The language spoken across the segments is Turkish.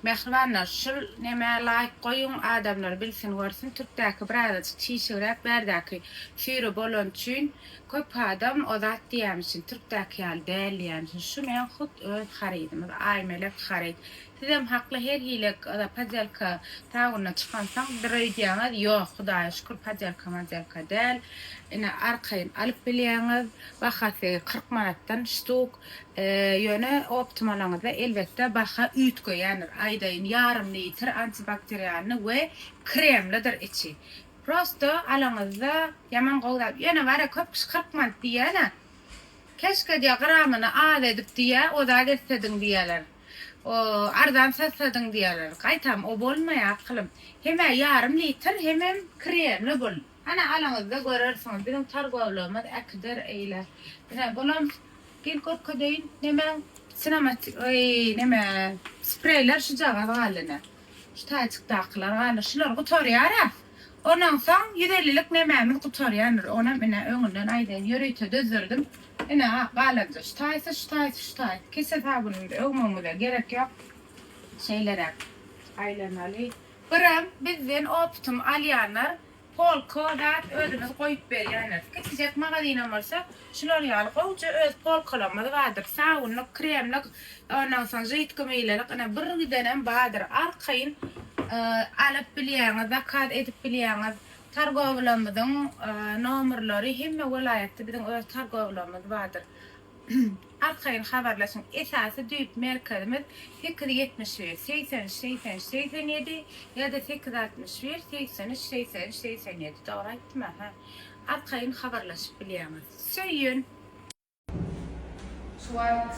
Mehribanlar şul neme layık koyun adamlar bilsin görsün Türkdäki birazajyk çişirek berdäki şeýre bolan üçin köp adam o zat diýärmişin Türkdäki ýaly däl diýärmişin. Şu men hut öz harydymy aýmelek haryt. Sizem hakly her hilek pajelka taýgyna çykansaň direýdiňiz ýok Hudaýa şükür pajelka majelka däl. Ine arkaýyn alyp bilýäňiz bahasy 40 manatdan ştuk ýöne optimalaňyzda elbetde baha üýtgeýändir. Aýdaýyn ýarym litr antibakterialny we kremlidir içi. Prosto alaňyzda ýaman gowdap ýene bara köp kişi 40 manat diýene. Keşke diýe gramyny az edip diýe o da etsedin diýerler. O ardan satsadyň diýerler. Gaýtam o bolmaýar kylym. Heme ýarym litr hemem kremli bol. Ana alaňyzda görersiňiz. Bizim targowlamaz akder eýle. Ine bolam gel köpködeýin neme sinematik neme spreyler şu jaga galyna. Şu taýçyk daqlar galyna şular gutarýar. Ondan soň 150lik nemämiz gutarýar. Ona mene öňünden aýdan ýöreýte dözürdim. Ine galyna şu taýy. Kese tabuny öňüňde gerek ýok. Şeýlere aýlanaly. Biram bizden optum alýanlar polka dat özümüz goýup berýänler. Keçijek magazynam bolsa, şular ýaly gowja öz polkalamyz bardyr. Saunlyk, kremlik, ondan soň jytkymylyk, ana bir gidenem bardyr. Arkaýyn alyp bilýäňiz, zakat edip bilýäňiz. Targowlamyzyň nomerlary hemme welaýatda biziň öz targowlamyz bardyr. Arkaýyn habarlaşyň esasy düýp merkezimiz 877 ya da 861 dogry aýtdymy? Arkaýyn habarlaşyp bilýäňiz. Söýün. Şuwat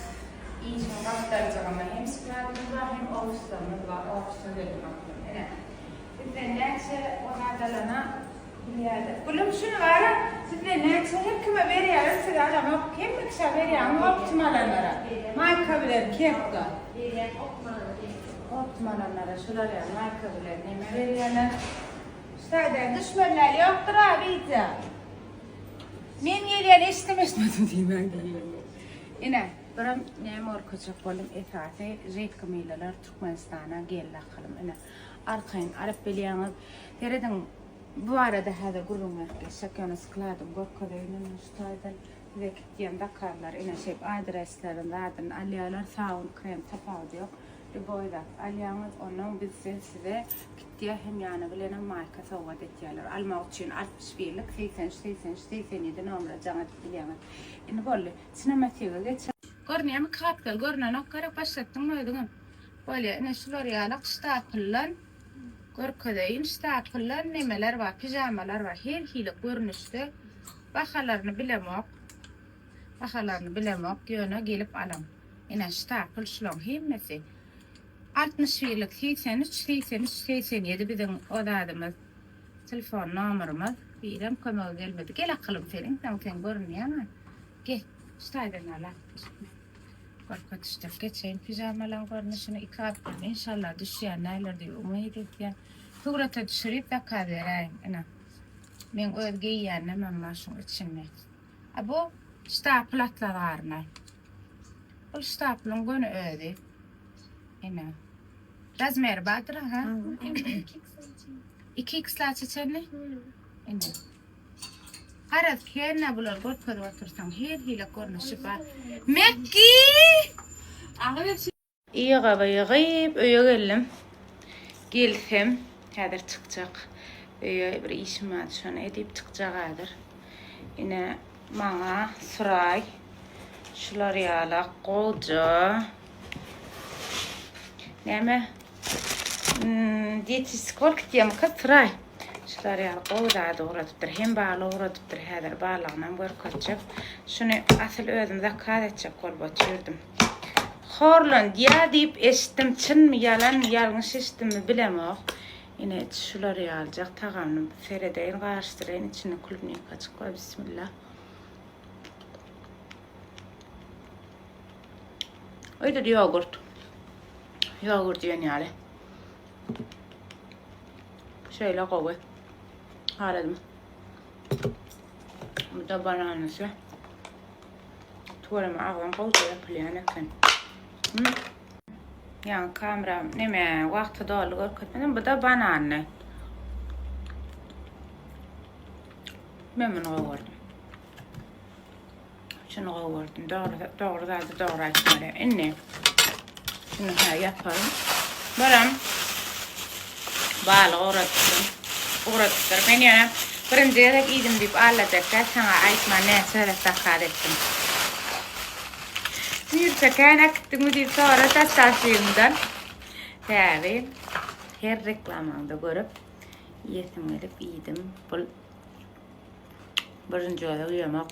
işin gapdarjygyny hem skladymyz bar, hem ofislamyz bar, ofislamyz bar. Ene. Bizden näçe oradalana bilýärler. Gülüm şunu bara, sizden näçe hep kime berýär, siz adam kim kişi berýär, optimalanlara. Marka bilen kepka. Optimalanlara şular ýa marka bilen neme berýärler. Şaýda düşmanlar ýokdur abiýja. Men ýelýän eşitmedim diýmän diýýär. Ine, biram näme orkaçak bolum esasy jytkymylar Türkmenistana gelýär kylym. Ine, arkaýyn alyp bilýäňiz, tereden bu arada hada gurulmakda şakana skladym gorkadynyň ştaýdan we gitýän dakarlar ine şep adreslerini zaten alýarlar saun krem tapady ýok. Boyda alýaňyz onuň bizden size gitýä hem ýany bilen marka sowgat etýärler. Almak üçin 61lik 87 nomera jaňat bilýäňiz. Ine bolly sinematiga geç. Görnämi kapgal görnän ok garap başlatdyň öýdüňem. Bolly ine şular ýalyk stapyllan gorkadyň stapyllan nemeler bar, pijamalar bar. Her hili görnüşde bahalaryny bilemok. Ýöne gelip alam. Ine stapyl şular hemmesi 61lik 87 biziň odadymyz telefon nomerimiz birem kömek gelmedi. Gel akylym senin sen görnýärmi? Gel ştaýdan ala. Gorkatışda geçen pijamalar görnüşini ikap inşallah düşýär näler diýip umyt etýär. Tugrata düşürip de kaberäýin. Ana. Men öz giýýänem amma şoň içinde. Bu staplatlar garna. Bu staplun göni ödi. Ina. Razmer badyr ha? 2x çeçenli? Ina. Arat kene bular gorkady otursaň her hile görnüşi bar. Mekki! Iýa baýgyp öýe geldim. Gelsem häzir çykjak. Bir işim var, şonu edip çykjagadyr. Ine maňa Suray şular ýaly goja. Näme? Dietetik diýem ka Suray. Şular ýaly goja doguradypdyr, hem baly uradypdyr, häzir balygynam görkezjek. Şunu asyl özüm zakat etjek bolip ýürdim. Horlan diýä diýip eşitdim, çynmy ýalan, ýalňyş eşitdimmi bilemok. Ine şular ýaljak tagamny seredeýin garşdyraýyn, içine kulubny açyk goý bismillah. Öýde yogurt. Yogurt diýen ýaly. Şeýle gowy. Haradym. Bu da bananysy. Tuğrama ağlan qowda yapylýan ekan. Yani kameram neme vakti doğru görketmedim. Bu da bana anne. Memnun kavurdum. Şunu kavurdum. Doğru açmalı. İnne. Şunu yapalım. Baram. Balı uğrattım. Ben yana birinci yere giydim deyip ağlayacaklar. Sana aytma ne söyle takar ettim. Bir çeken akıttım deyip sonra tasarıyımdan. Tabi her reklamanda görüp yetim gelip yedim. Birinci yere uyumak.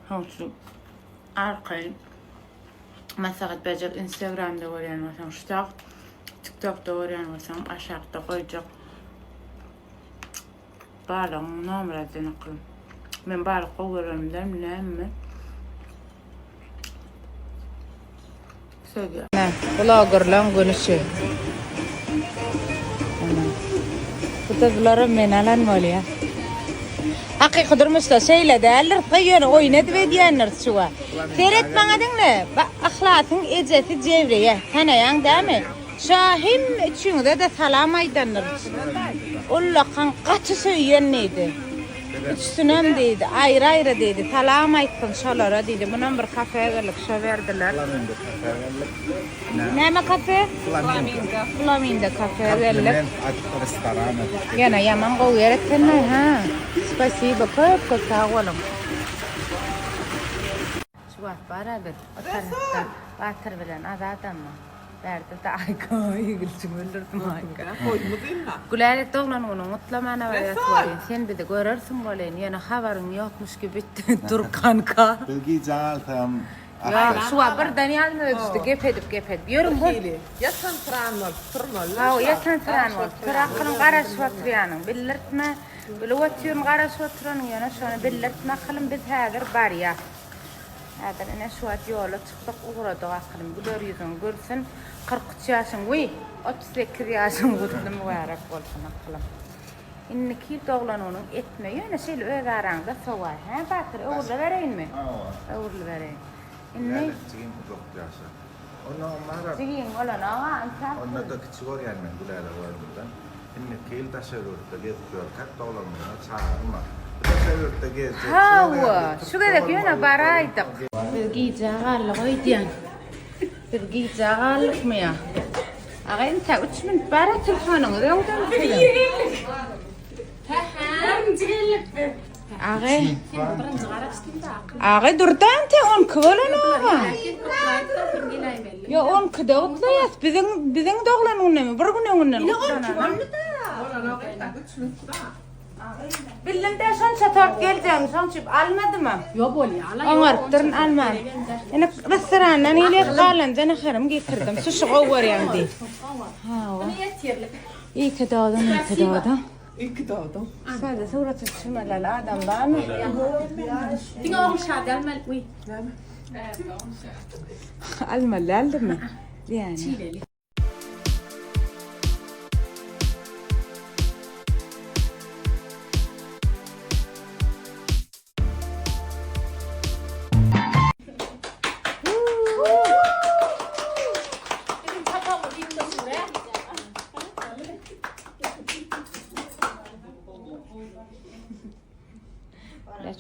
Hansı arkayı mesela becek Instagram'da öğrenmesen şu TikTok'ta öğrenmesen aşağıda koyacak. Bağlığın numarasını kılın. Ben bağlık koyuyorum mi? Söylüyor. Blogger'la konuşuyor. Bu da bunlara menalan mı oluyor? Hakiki durmuşta şeyle değerler kıyını oynadı ve diyenler şuva. Seyret bana dinle. Ahlakın eceti cevreye. Tanıyan değil mi? Şahin içinde de salam aydanır. Allah'ın katı söyleyen neydi? Üstünem deydi, ayrı deydi. Salam aytın şolara deydi. Bunun bir kafeye gelip şo verdiler. Neme kafe? Flamingo kafeye gelip. Gene yaman koyuyarak kendine ha. Spasibo köp sağ olun. Şu var beraber. Otarıkta batır bilen azadan mı? Verdi de ayka gülçüm öldürdüm ayka. Gülerek doğulan onu mutlamana var ya söyleyeyim. Sen bir de görürsün böyleyin. Yani haberim yokmuş gibi dur kanka. Bilgi canal tam. Ya şu var birden yanına düştü. Gep edip. Yorum bu. Yatan tranol, tırmol. Ha yatan tranol. Tırakının qarası oturuyanın. Bilirtme. Böyle oturuyorsun qarası oturanın yana şunu bilirtme kılın biz hazır var ya. Hazır ene şu at yola çıktık uğradık akılım. Güler yüzün görsün. 43 yaşın uy. 38 yaşın kutlu mübarek olsun akılım. İnne ki doğulan onun etme. Yani şeyle öz aranda soğay. Ha bakır uğurlu vereyim mi? Uğurlu vereyim. İnne? Onu mara. Sigin olan ama ansa. Onu da küçük oryanmen gülerle vardıdan. İnne kil tasarrufta geziyor. Kat doğulanmaya çağırma. Tasarrufta geziyor. Hava. Şu kadar yine baraydık. Bilgi cağal koydiyan. Bilgi cağal mı ya? Aga inta 3 min bara telefonun. Röngden film. Aga durdan te on kıvalan ağa. Ya on kıda otlayas. Bizim doğulan onu mu? Bir gün onu mu? Billinde şan çatak geleceğim. Şan çip almadı mı? Yok oluyor. Onlar tırın almadı. Yani restorandan ile kalan da xaram getirdim. Şu şovvar yani. Ha. İyi ki doğdun, iyi ki doğdun. İyi ki doğdum. Sadece suratı şumalar adam var mı? Dinle oğlum şadi almal. Uy. Almalı aldı mı? Yani. Çileli.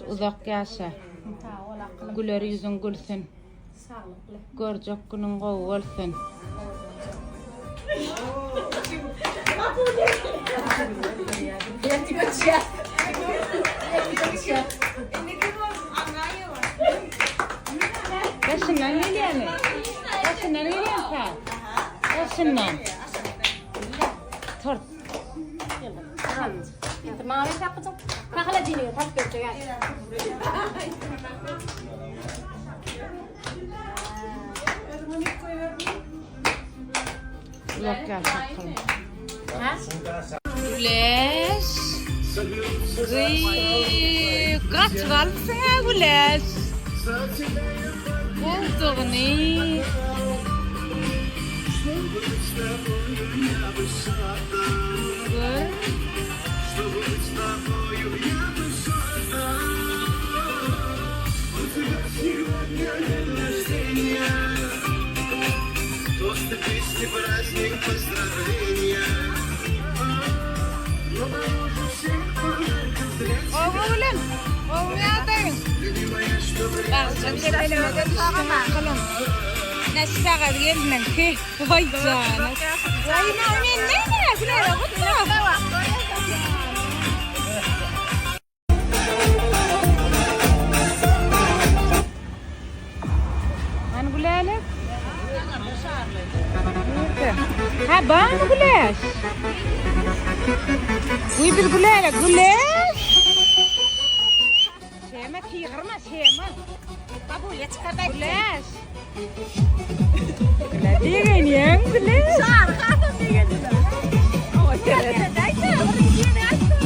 Uzak yaşa. Güler yüzün gülsün. Görecek günün kovu olsun. Yaşından geliyor mu? Yaşından geliyor mu? Yaşından. Tort. Inte mavi tapacağım. Kakala dini tak götürüyor. Yok ya bakalım. Güleş. Kaç kalmışsın ya Güleş? Bozduğunu. Dost Oğlum, oğlum yadayım. Bak, sen elime de bakalım. Nasıl sağa gelmem ki? Vay canına. Vay ne güler oldu. Hani gülerler? Ha bana güler. Bu bir güler, güler. Sevme kıyırma, sevme. Kabul et kadar. Güler. Güler diyen ya, güler. Çağır, kadın diyen. Ama kadın daysa, onu diyen açtı.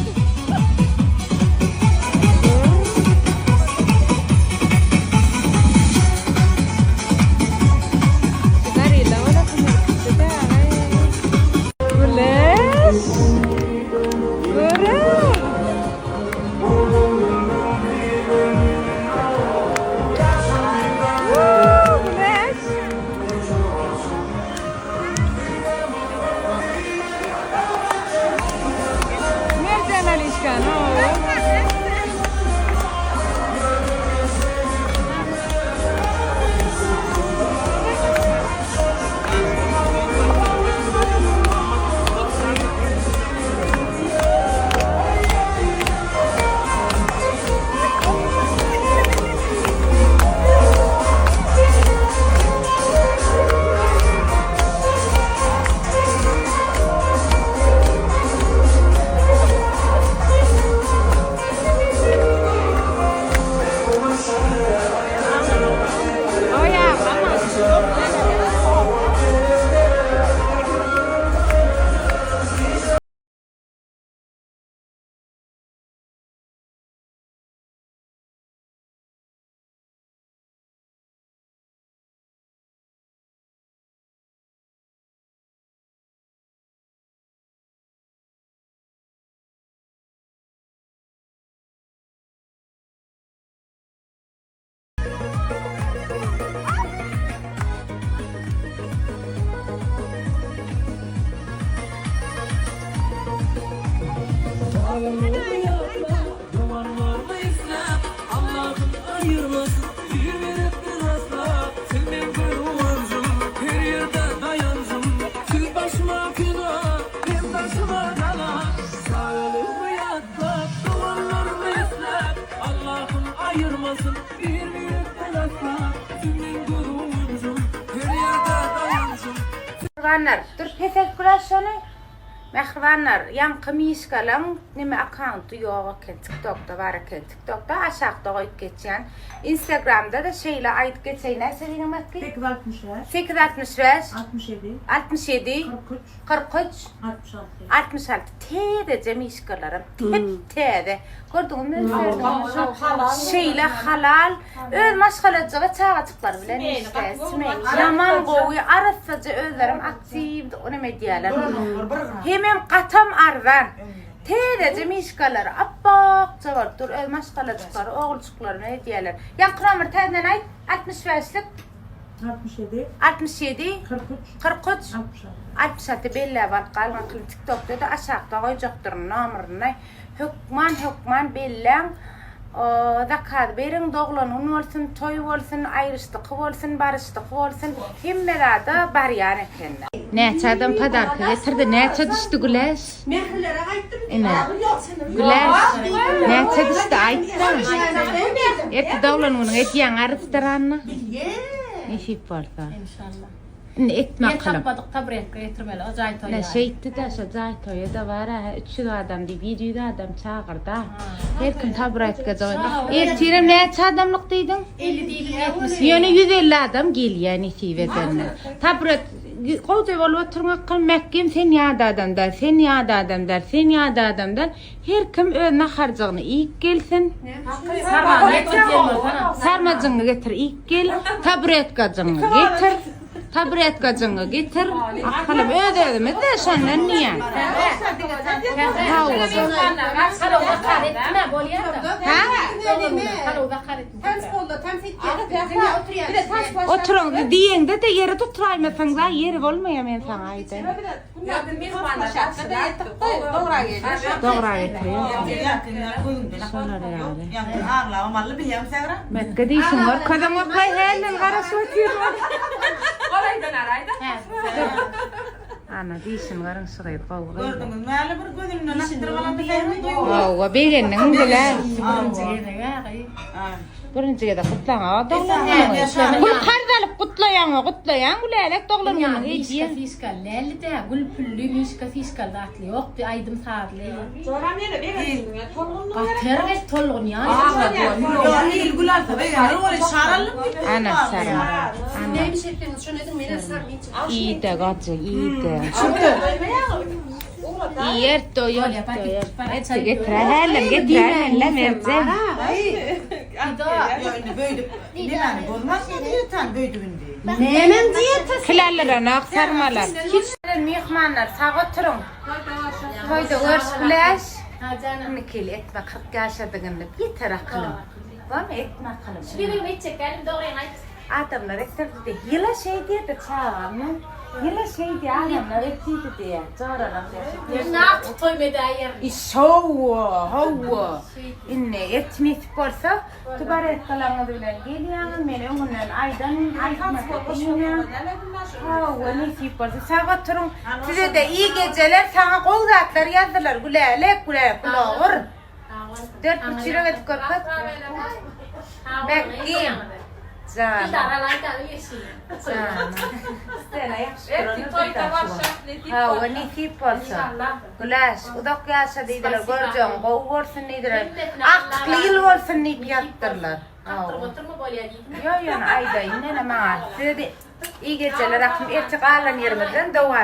Mehribanlar, dur teşekkürler şunu. Mehribanlar, yan kımış kalan nime account'u yok ekan TikTok'ta var ekan. TikTok'ta aşağıda koyup geçen. Instagram'da da şeyle ait geçeyim. Ne söyleyeyim bakayım? 865 865 67 67 43 43 66 66 T'de cemişkalarım. Hep T'de. Gördün mü? Şeyle halal. Öz maşgalacağı çağatıklar bilen işte. Yaman koyu arasıca özlerim aktif. Onu medyalar. Hemen katam arvan. T'de cemişkalar. Abbaqca var. Dur öz maşgalacıklar. Oğulcuklar ne diyorlar. Yan kramır T'den ait 65'lik 67 67 43 43 66 67 belli var kalman kılın TikTok'ta da aşağıda koyacaktır numarını. Hükman bellen zakat verin doğulanın olsun, toy olsun, ayrıştık olsun, barıştık olsun. Himmelada bar yani kendine. Ne adam padarkı getirdi, ne düştü Güleş? Mehrlere ayttım. İne. Güleş, ne düştü ayttı. Eti doğulanın eti yan arıstırana. Ne şey varsa. İnşallah. Ne etmek kılım. Yapmadık tabriyet getirmeli. Acayip La şeytti de acayip toya da var ha. 300 adam di videoda adam çağırdı. Her kim tabirat kazandı. Ertirim ne adamlık deydin? 50 değil 70. Yani 150 adam geliyor nesibetenler. Tabirat koca bol oturmak kılmakkim sen ya da adamdan, sen ya da adamdan, sen ya da adamdan. Her kim özüne harcağını ilk gelsin. Sarmacını getir ilk gel. Tabirat kazanı getir. Tabirat kazanı getir. Akalım ödedimiz de senden niye? Ha? Halı da karet. Oturun diyende de yere tuturaymasın da yeri olmayamayın sana ayda. Doğru getiriyor. Şunları yani. Mekke değilsin var. Kadın ortaya helin karası ötüyor. Ana değilsin varın sırayı kavga. Oo, beğendin mi bile? Birinci de kutlan. Kul kardalıp kutlayan gülelik doğlanın Yani hiç miska yer. fiskal. Lelli de gül püllü miska fiskal dağıtlı. Yok bir aydım sağlı. Tervet tolun ya. Ana sarma. Neymiş ettiniz? Şunu edin beni sarmayacağım. İyi de gacı, iyi de. Yer doyur. Getir helin merce. Neymen diyeti? Kilallara aksarmalar. Mihmanlar sağ oturun. Koydu örsüleş. Nikil etme 40 yaşadığında yeter akılım. Var mı etme akılım? Bir içecek geldim doğru yanayım. Adamlar ettirdi. Yıla şey diye de çağırın. Yıla şey diye adamlar ettirdi diye. Çağıralım diye. Ne yaptı toymeda yer? Hava. İnne etmiş borsa. Tubaret kalanı bilen geliyanın mene onunla aydan hava nesi borsa. Sağa oturun. Size de iyi geceler. Sana kol zatlar yazdılar. Güle kulağır. 4,5 lira korkak. Bekleyin. Canım. Hava nesi borsa. Güleş. Udak yaşa deydiler. Göreceğim. Kovu olsun deydiler. Aklı yıl olsun deyip yattırlar. Yo ayda inne ama. Size de iyi geceler. Akşam erçek ağlan yerimizden devam